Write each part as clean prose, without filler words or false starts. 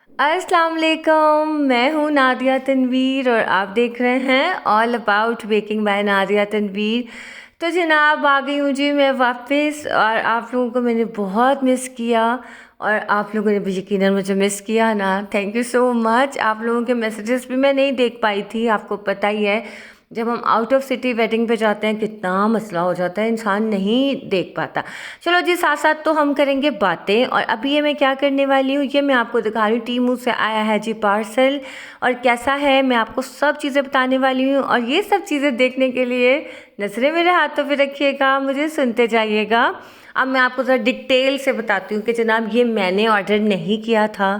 अस्सलाम वालेकुम। मैं हूँ नादिया तनवीर और आप देख रहे हैं all about baking by Nadia Tanveer. तो जनाब आ गई हूँ जी मैं वापस, और आप लोगों को मैंने बहुत मिस किया और आप लोगों ने भी यकीनन मुझे मिस किया ना। Thank you so much. आप लोगों के मैसेजेस भी मैं नहीं देख पाई थी, आपको पता ही है जब हम आउट ऑफ सिटी वेडिंग पे जाते हैं कितना मसला हो जाता है, इंसान नहीं देख पाता। चलो जी, साथ साथ तो हम करेंगे बातें। और अभी ये मैं क्या करने वाली हूँ, ये मैं आपको दिखा रही हूँ। टीमू से आया है जी पार्सल, और कैसा है मैं आपको सब चीज़ें बताने वाली हूँ। और ये सब चीज़ें देखने के लिए नज़रें मेरे हाथों पे रखिएगा, मुझे सुनते जाइएगा। अब मैं आपको ज़रा डिटेल से बताती हूँ कि जनाब ये मैंने ऑर्डर नहीं किया था,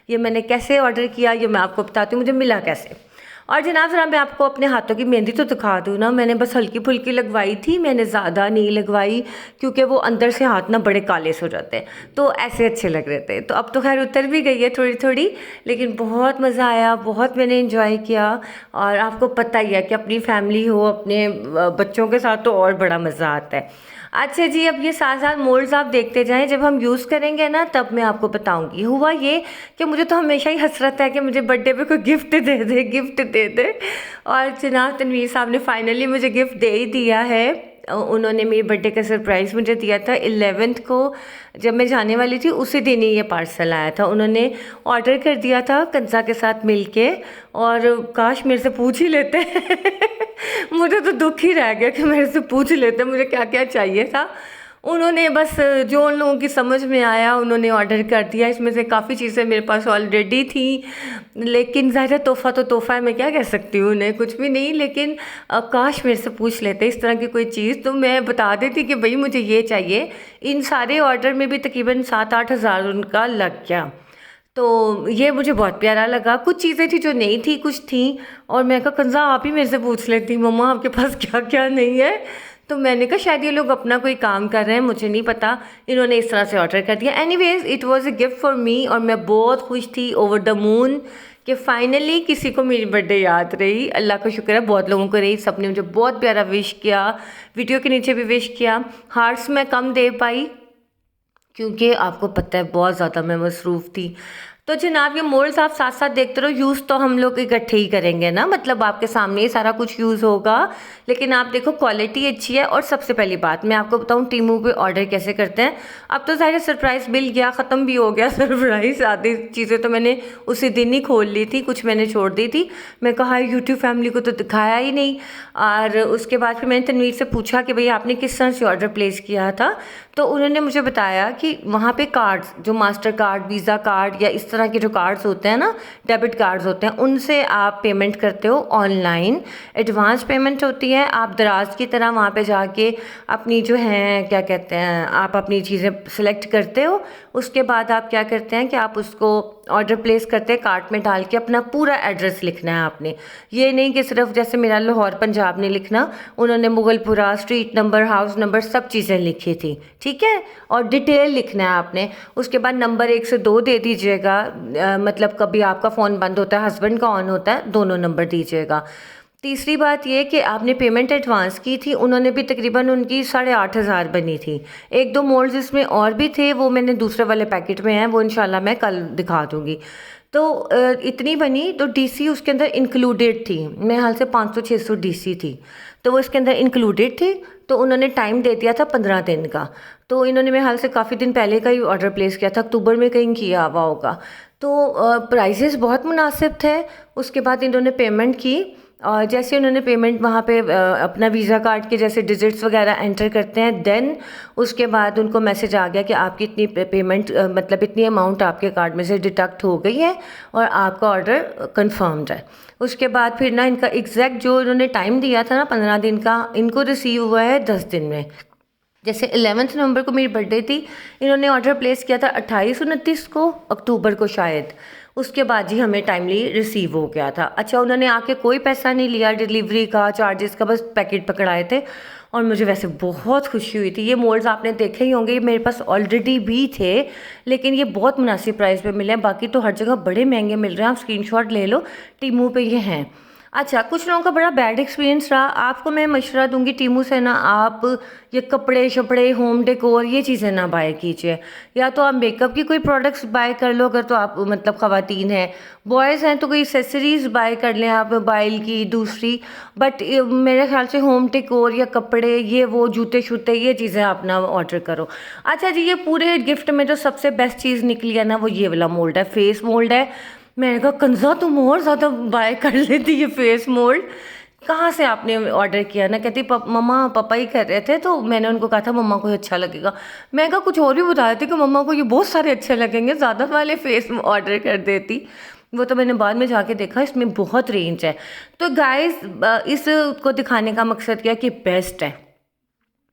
ये मैंने कैसे ऑर्डर किया, ये मैं आपको बताती हूँ मुझे मिला कैसे। और जनाब ज़रा मैं आपको अपने हाथों की मेहंदी तो दिखा दूँ ना। मैंने बस हल्की फुल्की लगवाई थी, मैंने ज़्यादा नहीं लगवाई, क्योंकि वो अंदर से हाथ ना बड़े काले से हो जाते हैं, तो ऐसे अच्छे लग रहे थे। तो अब तो खैर उतर भी गई है थोड़ी थोड़ी, लेकिन बहुत मज़ा आया, बहुत मैंने इंजॉय किया। और आपको पता ही है कि अपनी फैमिली हो, अपने बच्चों के साथ तो और बड़ा मज़ा आता है। अच्छा जी, अब ये साथ साथ मोल्ड्स आप देखते जाएं, जब हम यूज़ करेंगे ना तब मैं आपको बताऊंगी। हुआ ये कि मुझे तो हमेशा ही हसरत है कि मुझे बर्थडे पे कोई गिफ्ट दे दे, गिफ्ट दे दे। और जनाब तनवीर साहब ने फाइनली मुझे गिफ्ट दे ही दिया है। उन्होंने मेरे बर्थडे का सरप्राइज़ मुझे दिया था 11th को, जब मैं जाने वाली थी उसी दिन ही ये पार्सल आया था। उन्होंने ऑर्डर कर दिया था कंजा के साथ मिलके, और काश मेरे से पूछ ही लेते मुझे तो दुख ही रह गया कि मेरे से पूछ लेते मुझे क्या क्या चाहिए था। उन्होंने बस जो उन लोगों की समझ में आया उन्होंने ऑर्डर कर दिया। इसमें से काफ़ी चीज़ें मेरे पास ऑलरेडी थी, लेकिन ज़ाहिर है तोहफ़ा तो तोहफ़ा है, मैं क्या कह सकती हूँ उन्हें, कुछ भी नहीं। लेकिन काश मेरे से पूछ लेते इस तरह की कोई चीज़, तो मैं बता देती कि भाई मुझे ये चाहिए। इन सारे ऑर्डर में भी तकरीबन 7-8 हज़ार उनका लग गया। तो ये मुझे बहुत प्यारा लगा। कुछ चीज़ें थी जो नहीं थी, कुछ थी, और मैं कहा कंज़ा आप ही मेरे से पूछ लेती मम्मा आपके पास क्या क्या नहीं है। तो मैंने कहा शायद ये लोग अपना कोई काम कर रहे हैं, मुझे नहीं पता, इन्होंने इस तरह से ऑर्डर कर दिया। Anyways it was a gift for me, और मैं बहुत खुश थी, ओवर द मून, कि फाइनली किसी को मेरी बर्थडे याद रही। अल्लाह का शुक्र है, बहुत लोगों को रही, सबने मुझे बहुत प्यारा विश किया, वीडियो के नीचे भी विश किया। हार्ट्स मैं कम दे पाई क्योंकि आपको पता है बहुत ज़्यादा मैं मसरूफ़ थी। तो जनाब ये मोल्ड्स आप साथ साथ देखते रहो, यूज़ तो हम लोग इकट्ठे ही करेंगे ना, मतलब आपके सामने ही सारा कुछ यूज़ होगा। लेकिन आप देखो क्वालिटी अच्छी है। और सबसे पहली बात मैं आपको बताऊं टीमू पे ऑर्डर कैसे करते हैं। अब तो ज़ाहिर सरप्राइज़ मिल गया, ख़त्म भी हो गया सरप्राइज़। आधी चीज़ें तो मैंने उसी दिन ही खोल ली थी, कुछ मैंने छोड़ दी थी। मैं कहा यूट्यूब फैमिली को तो दिखाया ही नहीं। और उसके बाद फिर मैंने तनवीर से पूछा कि भैया आपने किस तरह से ऑर्डर प्लेस किया था। तो उन्होंने मुझे बताया कि वहाँ पे कार्ड्स, जो मास्टर कार्ड, वीज़ा कार्ड या इस तरह के जो कार्ड्स होते हैं ना, डेबिट कार्ड्स होते हैं, उनसे आप पेमेंट करते हो ऑनलाइन। एडवांस पेमेंट होती है, आप दराज की तरह वहाँ पे जाके अपनी जो है क्या कहते हैं, आप अपनी चीज़ें सेलेक्ट करते हो। उसके बाद आप क्या करते हैं कि आप उसको ऑर्डर प्लेस करते हैं, कार्ट में डाल के अपना पूरा एड्रेस लिखना है आपने। ये नहीं कि सिर्फ जैसे मेरा लाहौर पंजाब नहीं लिखना, उन्होंने Mughalpura, street number, house number, सब चीज़ें लिखी थी, ठीक है। और डिटेल लिखना है आपने। उसके बाद नंबर 1 से 2 दे दीजिएगा, मतलब कभी आपका फ़ोन बंद होता है, हस्बैंड का ऑन होता है, दोनों नंबर दीजिएगा। तीसरी बात ये कि आपने पेमेंट एडवांस की थी, उन्होंने भी तकरीबन उनकी 8,500 बनी थी। एक दो मोल्ड्स इसमें और भी थे, वो मैंने दूसरे वाले पैकेट में हैं, वो इंशाल्लाह मैं कल दिखा दूँगी। तो इतनी बनी। तो डीसी उसके अंदर इंक्लूडेड थी, मेरे ख्याल से 500-600 डीसी थी, तो वो इसके अंदर इंक्लूडेड थी। तो उन्होंने टाइम दे दिया था 15 दिन का। तो इन्होंने मेरे ख्याल से काफ़ी दिन पहले का ही ऑर्डर प्लेस किया था, अक्टूबर में कहीं किया हुआ होगा। तो प्राइसेस बहुत मुनासिब थे। उसके बाद इन्होंने पेमेंट की, और जैसे उन्होंने पेमेंट वहाँ पे अपना वीज़ा कार्ड के जैसे डिजिट्स वगैरह एंटर करते हैं, देन उसके बाद उनको मैसेज आ गया कि आपकी इतनी पेमेंट, मतलब इतनी अमाउंट आपके कार्ड में से डिडक्ट हो गई है और आपका ऑर्डर कंफर्म्ड है। उसके बाद फिर ना इनका एग्जैक्ट जो इन्होंने टाइम दिया था ना 15 दिन का, इनको रिसीव हुआ है 10 दिन में। जैसे 11 नवंबर को मेरी बर्थडे थी, इन्होंने ऑर्डर प्लेस किया था 28-29 को, अक्टूबर को शायद। उसके बाद ही हमें टाइमली रिसीव हो गया था। अच्छा, उन्होंने आके कोई पैसा नहीं लिया डिलीवरी का, चार्जेस का, बस पैकेट पकड़ाए थे। और मुझे वैसे बहुत खुशी हुई थी। ये मोल्ड्स आपने देखे ही होंगे, ये मेरे पास ऑलरेडी भी थे, लेकिन ये बहुत मुनासिब प्राइस पे मिले हैं। बाकी तो हर जगह बड़े महंगे मिल रहे हैं, आप स्क्रीनशॉट ले लो, टीमू पे ये हैं। अच्छा, कुछ लोगों का बड़ा बैड एक्सपीरियंस रहा। आपको मैं मशवरा दूंगी टीमू से ना, आप ये कपड़े शपड़े होम डेकोर ये चीज़ें ना बाय कीजिए। या तो आप मेकअप की कोई प्रोडक्ट्स बाय कर लो, अगर तो आप मतलब ख़वातीन हैं। बॉयज़ हैं तो कोई एक्सेसरीज़ बाय कर लें आप मोबाइल की दूसरी। बट मेरे ख्याल से होम डेकोर या कपड़े ये वो जूते शूते ये चीज़ें आप ना ऑर्डर करो। अच्छा जी, ये पूरे गिफ्ट में जो सबसे बेस्ट चीज़ निकली है ना, वो ये वाला मोल्ड है, फेस मोल्ड है। मैंने कहा कंज़ा तुम और ज़्यादा बाय कर लेती ये फेस मोल्ड, कहाँ से आपने ऑर्डर किया ना? कहती मम्मा पापा ही कर रहे थे तो मैंने उनको कहा था मम्मा को ये अच्छा लगेगा। मैं कहा कुछ और भी बता देती कि मम्मा को ये बहुत सारे अच्छे लगेंगे, ज़्यादा वाले फेस ऑर्डर कर देती। वो तो मैंने बाद में जाके देखा इसमें बहुत रेंज है। तो गाइस इसको दिखाने का मकसद क्या है कि बेस्ट है।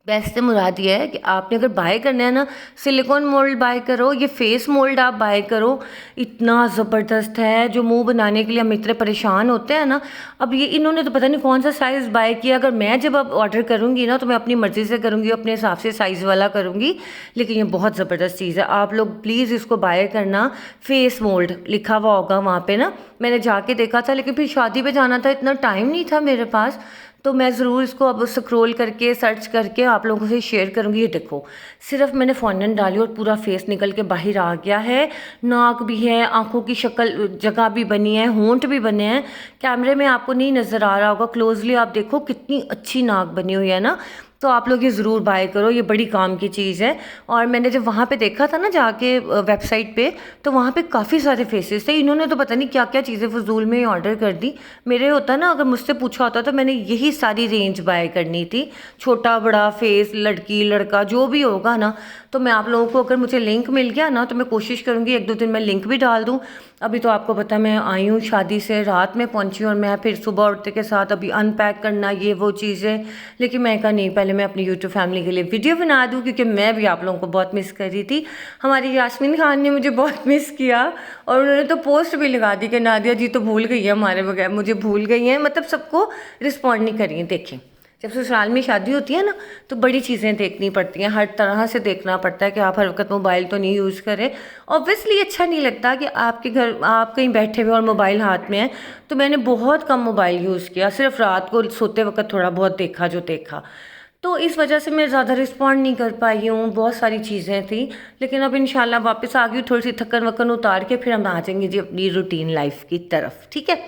बेस्ट से मुराद ये है कि आपने अगर बाय करना है ना, सिलिकॉन मोल्ड बाय करो, ये फेस मोल्ड आप बाय करो। इतना ज़बरदस्त है, जो मुंह बनाने के लिए हम इतने परेशान होते हैं ना। अब ये इन्होंने तो पता नहीं कौन सा साइज़ बाय किया। अगर मैं जब अब ऑर्डर करूँगी ना तो मैं अपनी मर्ज़ी से करूँगी, अपने हिसाब से साइज़ वाला करूँगी। लेकिन ये बहुत ज़बरदस्त चीज़ है, आप लोग प्लीज़ इसको बाय करना। फेस मोल्ड लिखा हुआ होगा वहाँ पे ना, मैंने जाके देखा था, लेकिन फिर शादी पे जाना था, इतना टाइम नहीं था मेरे पास। तो मैं ज़रूर इसको अब स्क्रॉल करके सर्च करके आप लोगों से शेयर करूँगी। ये देखो, सिर्फ मैंने फॉन्डेंट डाली और पूरा फेस निकल के बाहर आ गया है। नाक भी है, आंखों की शक्ल जगह भी बनी है, होंठ भी बने हैं। कैमरे में आपको नहीं नज़र आ रहा होगा, क्लोजली आप देखो कितनी अच्छी नाक बनी हुई है ना। तो आप लोग ये ज़रूर बाय करो, ये बड़ी काम की चीज़ है। और मैंने जब वहाँ पे देखा था ना जाके वेबसाइट पे, तो वहाँ पे काफ़ी सारे फेसेस थे। इन्होंने तो पता नहीं क्या क्या चीज़ें फजूल में ऑर्डर कर दी। मेरे होता ना, अगर मुझसे पूछा होता तो मैंने यही सारी रेंज बाय करनी थी, छोटा बड़ा फेस, लड़की लड़का जो भी होगा ना। तो मैं आप लोगों को, अगर मुझे लिंक मिल गया ना, तो मैं कोशिश करूँगी एक दो दिन में लिंक भी डाल दूँ। अभी तो आपको पता मैं आई हूँ शादी से, रात में पहुँची और मैं फिर सुबह उठते के साथ अभी अनपैक करना ये वो चीज़ें। लेकिन मैं कहा नहीं, पहले मैं अपनी यूट्यूब फैमिली के लिए वीडियो बना दूँ, क्योंकि मैं भी आप लोगों को बहुत मिस कर रही थी। हमारी यास्मीन खान ने मुझे बहुत मिस किया और उन्होंने तो पोस्ट भी लगा दी कि नादिया जी तो भूल गई है हमारे बगैर, मुझे भूल गई हैं, मतलब सबको रिस्पॉन्ड नहीं करी है। देखें, जब ससुराल में शादी होती है ना, तो बड़ी चीज़ें देखनी पड़ती हैं, हर तरह से देखना पड़ता है कि आप हर वक्त मोबाइल तो नहीं यूज़ करें। ऑब्वियसली अच्छा नहीं लगता कि आपके घर आप कहीं बैठे हुए और मोबाइल हाथ में है। तो मैंने बहुत कम मोबाइल यूज़ किया, सिर्फ रात को सोते वक्त थोड़ा बहुत देखा जो देखा। तो इस वजह से मैं ज़्यादा रिस्पॉन्ड नहीं कर पाई हूँ, बहुत सारी चीज़ें थी। लेकिन अब इंशाल्लाह वापस आ गई, थोड़ी सी थकन वकन उतार के फिर हम आ जाएंगे जी अपनी रूटीन लाइफ की तरफ, ठीक है।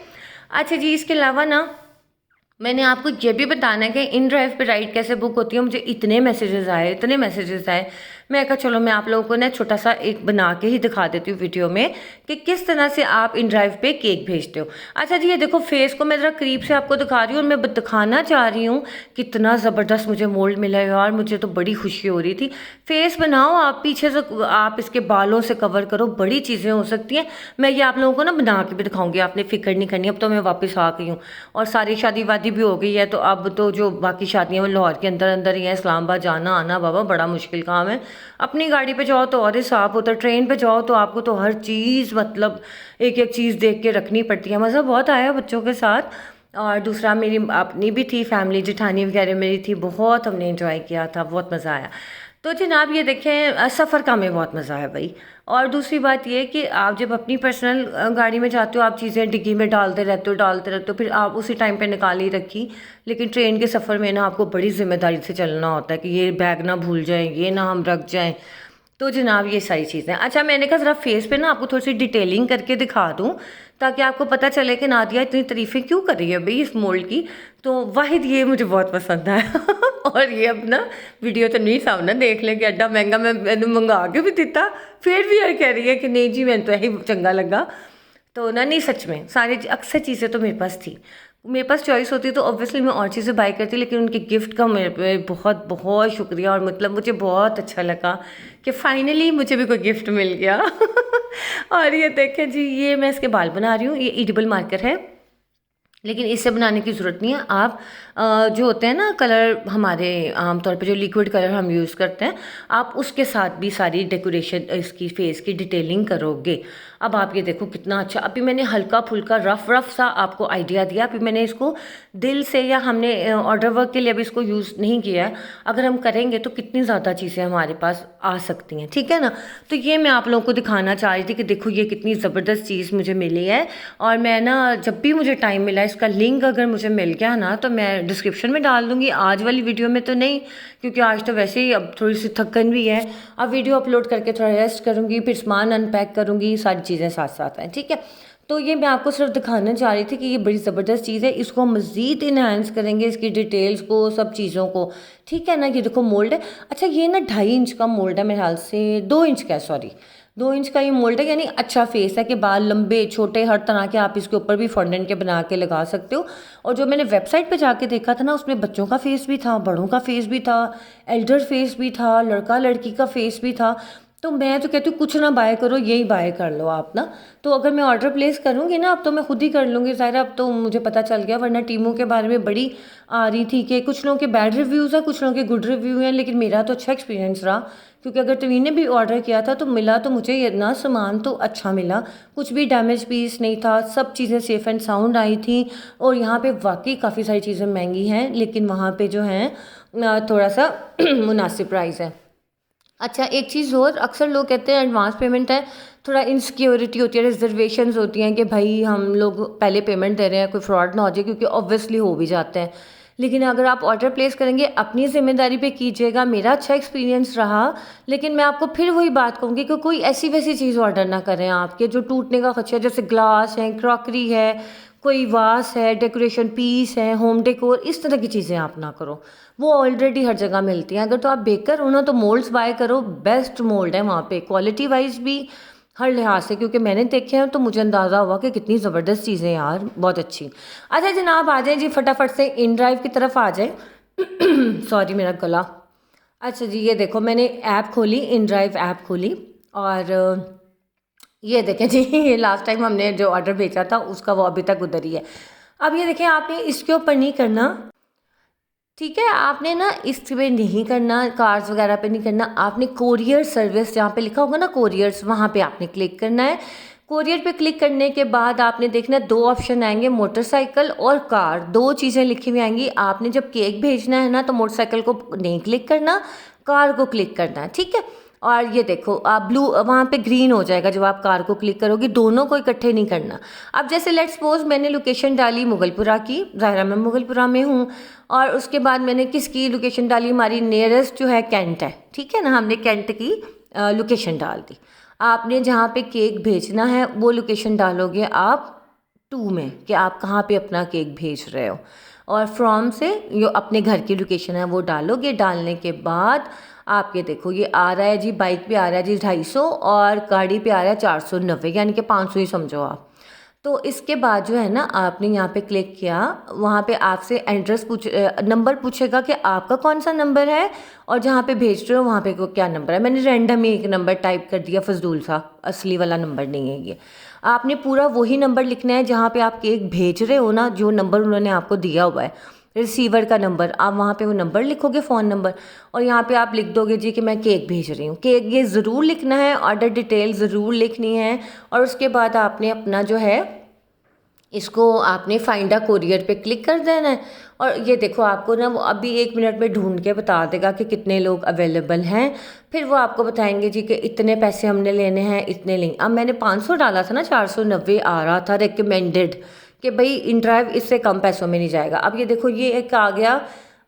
अच्छा जी, इसके अलावा ना मैंने आपको ये भी बताना है कि इन ड्राइव पे राइड कैसे बुक होती है। मुझे इतने मैसेजेस आए, इतने मैसेजेस आए, मैं कहा चलो मैं आप लोगों को ना छोटा सा एक बना के ही दिखा देती हूँ वीडियो में कि किस तरह से आप इन ड्राइव पे केक भेजते हो। अच्छा जी, ये देखो फेस को मैं ज़रा करीब से आपको दिखा रही हूँ और मैं दिखाना चाह रही हूँ कितना ज़बरदस्त मुझे मोल्ड मिला है यार, मुझे तो बड़ी खुशी हो रही थी। फेस बनाओ आप, पीछे से आप इसके बालों से कवर करो, बड़ी चीज़ें हो सकती हैं। मैं ये आप लोगों को ना बना के भी दिखाऊंगी, आपने फिक्र नहीं करनी। अब तो मैं वापस आ गई हूँ और सारी शादी वादी भी हो गई है, तो अब तो जो बाकी शादियाँ वो लाहौर के अंदर अंदर ही हैं। इस्लामाबाद जाना आना बाबा बड़ा मुश्किल काम है। अपनी गाड़ी पे जाओ तो और हिसाब होता है, ट्रेन पे जाओ तो आपको तो हर चीज़ मतलब एक एक चीज़ देख के रखनी पड़ती है। मज़ा बहुत आया बच्चों के साथ। और दूसरा मेरी अपनी भी थी फैमिली, जेठानी वगैरह मेरी थी, बहुत हमने इंजॉय किया था, बहुत मज़ा आया। तो जनाब ये देखें, सफ़र का हमें बहुत मज़ा है भाई। और दूसरी बात ये कि आप जब अपनी पर्सनल गाड़ी में जाते हो, आप चीज़ें डिग्गी में डालते रहते हो, फिर आप उसी टाइम पे निकाल ही रखी। लेकिन ट्रेन के सफ़र में ना आपको बड़ी ज़िम्मेदारी से चलना होता है कि ये बैग ना भूल जाएं, ये ना हम रख जाएं। तो जनाब ये सारी चीज़ें। अच्छा, मैंने कहा ज़रा फेस पे ना आपको थोड़ी सी डिटेलिंग करके दिखा दूँ, ताकि आपको पता चले कि नादिया इतनी तारीफ़ें क्यों कर रही है भाई इस मोल्ड की। तो वाहिद ये मुझे बहुत पसंद आया और ये अपना वीडियो तो नहीं सामने देख लें कि एड्डा महंगा मैंने मंगा के भी दिता, फिर भी ये कह रही है कि नहीं जी मैंने तो यही चंगा लगा। तो ना नहीं, सच में सारी अक्सर चीज़ें तो मेरे पास थी। मेरे पास चॉइस होती तो ऑब्वियसली मैं और चीज़ें बाय करती, लेकिन उनके गिफ्ट का मेरे पे बहुत बहुत शुक्रिया। और मतलब मुझे बहुत अच्छा लगा कि फाइनली मुझे भी कोई गिफ्ट मिल गया और ये देखें जी, ये मैं इसके बाल बना रही हूँ, ये एडिबल मार्कर है, लेकिन इससे बनाने की ज़रूरत नहीं है। आप जो होते हैं ना कलर, हमारे आमतौर पे जो लिक्विड कलर हम यूज़ करते हैं, आप उसके साथ भी सारी डेकोरेशन इसकी फेस की डिटेलिंग करोगे। अब आप ये देखो कितना अच्छा, अभी मैंने हल्का फुल्का रफ सा आपको आइडिया दिया, अभी मैंने इसको दिल से या हमने ऑर्डर वर्क के लिए अभी इसको यूज़ नहीं किया है। अगर हम करेंगे तो कितनी ज़्यादा चीज़ें हमारे पास आ सकती हैं, ठीक है ना। तो ये मैं आप लोगों को दिखाना चाह रही थी कि देखो ये कितनी ज़बरदस्त चीज़ मुझे मिली है। और मैं ना जब भी मुझे टाइम मिला, इसका लिंक अगर मुझे मिल गया ना तो मैं डिस्क्रिप्शन में डाल दूँगी, आज वाली वीडियो में तो नहीं, क्योंकि आज तो वैसे ही अब थोड़ी सी थकन भी है। अब वीडियो अपलोड करके थोड़ा रेस्ट करूँगी, फिर सामान अनपैक करूँगी, सारी चीज़ें साथ साथ हैं, ठीक है। तो ये मैं आपको सिर्फ दिखाना चाह रही थी कि ये बड़ी ज़बरदस्त चीज़ है, इसको हम मज़ीद इन्हांस करेंगे, इसकी डिटेल्स को, सब चीज़ों को, ठीक है ना। ये देखो मोल्ड है, अच्छा ये ना 2.5 इंच का मोल्ड है मेरे ख्याल से, 2 इंच का है, सॉरी 2 इंच का ये मोल्ड है, यानी अच्छा फेस है कि बाल लंबे छोटे हर तरह के आप इसके ऊपर भी फॉन्डेंट के बना के लगा सकते हो। और जो मैंने वेबसाइट पे जाके देखा था ना, उसमें बच्चों का फेस भी था, बड़ों का फेस भी था, एल्डर फेस भी था, लड़का लड़की का फेस भी था। तो मैं तो कहती हूँ कुछ ना बाय करो, यही बाय कर लो आप ना। तो अगर मैं ऑर्डर प्लेस करूँगी ना अब तो मैं खुद ही कर लूँगी ज़ाहिर, अब तो मुझे पता चल गया, वरना टीमों के बारे में बड़ी आ रही थी कि कुछ लोगों के बैड रिव्यूज़ हैं, कुछ लोगों के गुड रिव्यू हैं, लेकिन मेरा तो अच्छा एक्सपीरियंस रहा। क्योंकि अगर तवीन ने भी ऑर्डर किया था तो मिला तो मुझे ये ना सामान तो अच्छा मिला, कुछ भी डैमेज पीस नहीं था, सब चीज़ें सेफ़ एंड साउंड आई थी। और यहाँ पे वाकई काफ़ी सारी चीज़ें महंगी हैं, लेकिन वहाँ पे जो हैं थोड़ा सा मुनासिब प्राइस है। अच्छा एक चीज़ और, अक्सर लोग कहते हैं एडवांस पेमेंट है, थोड़ा इनसिक्योरिटी होती है, रिजर्वेशंस होती हैं कि भाई हम लोग पहले पेमेंट दे रहे हैं, कोई फ्रॉड ना हो जाए, क्योंकि ऑब्वियसली हो भी जाते हैं। लेकिन अगर आप ऑर्डर प्लेस करेंगे अपनी ज़िम्मेदारी पे कीजिएगा, मेरा अच्छा एक्सपीरियंस रहा। लेकिन मैं आपको फिर वही बात कहूँगी कि कोई ऐसी वैसी चीज़ ऑर्डर ना करें आपके जो टूटने का खदशा है, जैसे ग्लास है, क्रॉकरी है, कोई वास है, डेकोरेशन पीस है, होम डेकोर, इस तरह की चीज़ें आप ना करो, वो ऑलरेडी हर जगह मिलती हैं। अगर तो आप बेकर हो ना तो मोल्ड्स बाय करो, बेस्ट मोल्ड है वहाँ पे, क्वालिटी वाइज भी हर लिहाज से, क्योंकि मैंने देखे हैं तो मुझे अंदाज़ा हुआ कि कितनी ज़बरदस्त चीज़ें यार, बहुत अच्छी। अच्छा जनाब आ जाए जी, फटाफट से इन ड्राइव की तरफ आ जाए। सॉरी मेरा गला। अच्छा जी ये देखो मैंने ऐप खोली, इन ड्राइव ऐप खोली, और ये देखें जी ये लास्ट टाइम हमने जो ऑर्डर भेजा था उसका वो अभी तक उधर ही है। अब ये देखें आपने इसके ऊपर नहीं करना, ठीक है, आपने ना इस पे नहीं करना, कार्ड्स वगैरह पे नहीं करना, आपने कोरियर सर्विस जहाँ पे लिखा होगा ना कोरियर्स, वहाँ पे आपने क्लिक करना है। कोरियर पे क्लिक करने के बाद आपने देखना 2 ऑप्शन आएंगे, मोटरसाइकिल और कार, 2 चीज़ें लिखी हुई आएंगी। आपने जब केक भेजना है ना तो मोटरसाइकिल को नहीं क्लिक करना, कार को क्लिक करना है, ठीक है। और ये देखो आप ब्लू वहाँ पे ग्रीन हो जाएगा जब आप कार को क्लिक करोगे, दोनों को इकट्ठे नहीं करना। अब जैसे लेट्स सपोज मैंने लोकेशन डाली मुगलपुरा की, ज़ाहिर मैं मुगलपुरा में हूँ, और उसके बाद मैंने किसकी लोकेशन डाली, हमारी नियरेस्ट जो है कैंट है, ठीक है ना, हमने कैंट की लोकेशन डाल दी। आपने जहाँ पे केक भेजना है वो लोकेशन डालोगे आप 2 में कि आप कहाँ पे अपना केक भेज रहे हो, और फ्रॉम से जो अपने घर की लोकेशन है वो डालोगे। डालने के बाद आप ये देखो ये आ रहा है जी, बाइक पे आ रहा है जी 250 और गाड़ी पे आ रहा है 490, यानी कि 500 ही समझो आप। तो इसके बाद जो है ना आपने यहाँ पे क्लिक किया, वहाँ पे आपसे एड्रेस नंबर पूछेगा कि आपका कौन सा नंबर है और जहाँ पे भेज रहे हो वहाँ पे को क्या नंबर है। मैंने रैंडम ही एक नंबर टाइप कर दिया, फजूल सा, असली वाला नंबर नहीं है ये। आपने पूरा वही नंबर लिखना है जहाँ पे आप केक भेज रहे हो ना, जो नंबर उन्होंने आपको दिया हुआ है रिसीवर का नंबर, आप वहाँ पे वो नंबर लिखोगे, फ़ोन नंबर, और यहाँ पे आप लिख दोगे जी कि मैं केक भेज रही हूँ। केक ये ज़रूर लिखना है, ऑर्डर डिटेल ज़रूर लिखनी है, और उसके बाद आपने अपना जो है इसको आपने फाइंड अ कोरियर पे क्लिक कर देना है। और ये देखो आपको ना वो अभी 1 मिनट में ढूंढ के बता देगा कि कितने लोग अवेलेबल हैं, फिर वो आपको बताएंगे जी कि इतने पैसे हमने लेने हैं, इतने लेंगे। अब मैंने 500 डाला था ना, 490 आ रहा था रिकमेंडेड कि भाई इन ड्राइव इससे कम पैसों में नहीं जाएगा। अब ये देखो ये एक आ गया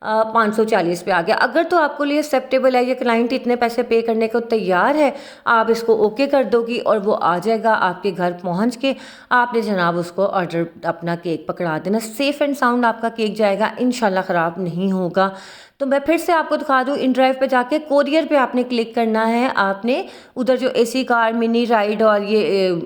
540 पे आ गया। अगर तो आपको लिए एक्सेप्टेबल है, ये क्लाइंट इतने पैसे पे करने को तैयार है, आप इसको ओके कर दोगी और वो आ जाएगा आपके घर पहुंच के। आपने जनाब उसको ऑर्डर अपना केक पकड़ा देना, सेफ़ एंड साउंड आपका केक जाएगा, इंशाल्लाह ख़राब नहीं होगा। तो मैं फिर से आपको दिखा दूँ, इन ड्राइव पे जाके कोरियर पे आपने क्लिक करना है। आपने उधर जो एसी कार, मिनी राइड और ये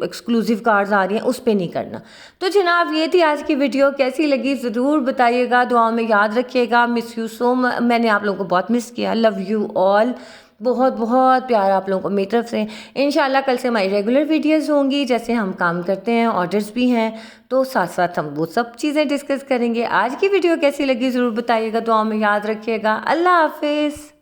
एक्सक्लूसिव कार्स आ रही हैं उस पे नहीं करना। तो जनाब ये थी आज की वीडियो, कैसी लगी ज़रूर बताइएगा, दुआओं में याद रखिएगा। मिस यू सो मच, मैंने आप लोगों को बहुत मिस किया। लव यू ऑल, बहुत बहुत प्यार आप लोगों को मेरी तरफ से। इंशाल्लाह कल से हमारी रेगुलर वीडियोस होंगी, जैसे हम काम करते हैं, ऑर्डर्स भी हैं, तो साथ साथ हम वो सब चीज़ें डिस्कस करेंगे। आज की वीडियो कैसी लगी ज़रूर बताइएगा, दुआओं में याद रखिएगा। अल्लाह हाफिज़।